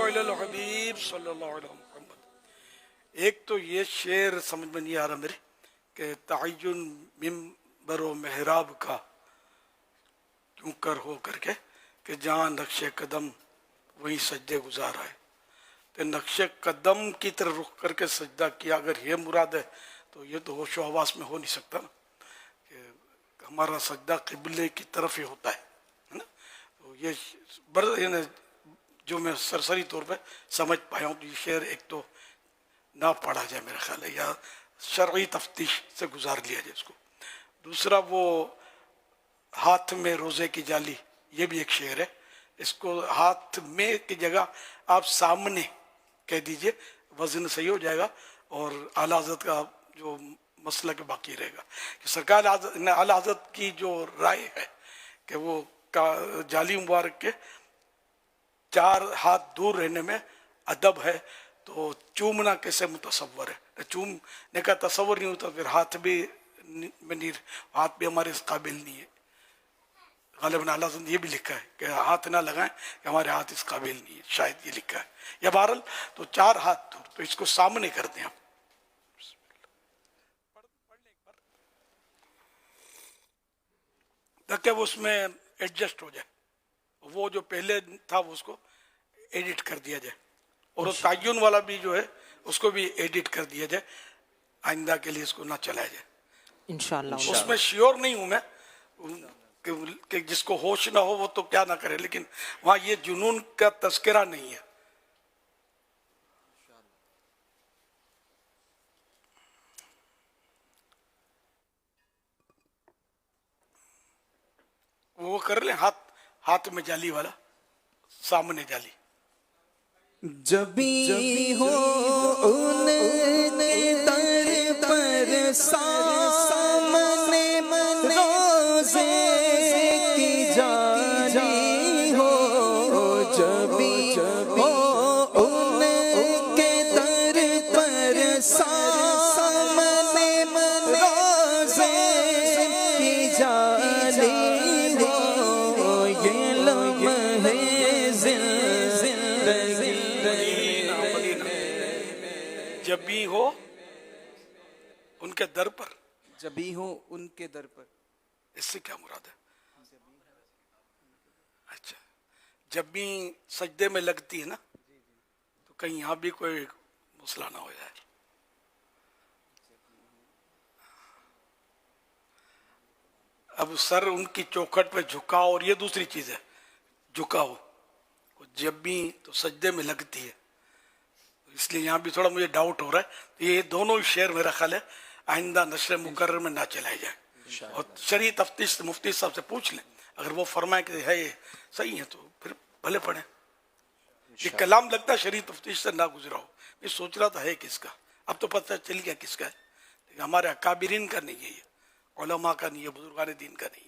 علی الحبیب صلی اللہ علیہ محمد. ایک تو یہ شعر سمجھ میں نہیں آ رہا میرے کہ تعین ممبر و محراب کا کیوں کر ہو کر کے کہ جہاں نقش قدم وہیں سجدے گزار آئے. تو نقش قدم کی طرف رخ کر کے سجدہ کیا، اگر یہ مراد ہے تو یہ تو ہوش و حواس میں ہو نہیں سکتا نا کہ ہمارا سجدہ قبلے کی طرف ہی ہوتا ہے نا. تو یہ جو میں سرسری طور پہ سمجھ پایا ہوں تو یہ شعر ایک تو نہ پڑھا جائے میرا خیال ہے، یا شرعی تفتیش سے گزار لیا جائے اس کو. دوسرا وہ ہاتھ میں روزے کی جالی، یہ بھی ایک شعر ہے. اس کو ہاتھ میں کی جگہ آپ سامنے کہہ دیجئے، وزن صحیح ہو جائے گا اور اعلیٰ حضرت کا جو مسئلہ کے باقی رہے گا. کہ سرکار اعلیٰ حضرت کی جو رائے ہے کہ وہ جالی مبارک کے 4 ہاتھ دور رہنے میں ادب ہے، تو چومنا کیسے متصور ہے؟ چومنے کا تصور نہیں ہوتا پھر ہاتھ بھی ہمارے اس قابل نہیں ہے. غالباً اعلیٰ حضرت نے یہ بھی لکھا ہے کہ ہاتھ نہ لگائیں کہ ہمارے ہاتھ اس قابل نہیں ہے، شاید یہ لکھا ہے. یا بہرحال تو 4 ہاتھ دور، تو اس کو سامنے کر دیں ہم. تاکہ وہ اس میں ایڈجسٹ ہو جائے، وہ جو پہلے تھا وہ اس کو ایڈٹ کر دیا جائے، اور وہ تعین والا بھی جو ہے اس کو بھی ایڈٹ کر دیا جائے، آئندہ کے لیے اس کو نہ چلایا جائے انشاءاللہ. اس میں شیور نہیں ہوں میں کہ جس کو ہوش نہ ہو وہ تو کیا نہ کرے، لیکن وہاں یہ جنون کا تذکرہ نہیں ہے. وہ کر لیں ہاتھ میں جالی والا، سامنے جالی. جبھی ہو ان در پر سامنے روزے کی جالی ہو، جبھی ہو ان کے در پر سامنے روزے کی جالی ہو، یہ لمحے جب بھی ہو ان کے در پر، جبھی ہو ان کے در پر، اس سے کیا مراد ہے؟ اچھا، جب بھی سجدے میں لگتی ہے نا تو کہیں یہاں بھی کوئی مسئلہ نہ ہو جائے. اب سر ان کی چوکھٹ پہ جھکا، اور یہ دوسری چیز ہے جھکا ہو، جب بھی تو سجدے میں لگتی ہے، اس لیے یہاں بھی تھوڑا مجھے ڈاؤٹ ہو رہا ہے. یہ دونوں شعر میرا خیال ہے آئندہ نشر مقرر میں نہ چلائے جائے، اور شرعی تفتیش سے مفتی صاحب سے پوچھ لیں، اگر وہ فرمائے کہ ہے یہ صحیح ہے تو پھر بھلے پڑھیں. یہ کلام لگتا ہے شرعی تفتیش سے نہ گزرا ہو. میں سوچ رہا تھا ہے کس کا، اب تو پتہ چل گیا کس کا ہے، لیکن ہمارے اکابرین کا نہیں ہے، یہ علماء کا نہیں ہے، بزرگان دین کا نہیں ہے.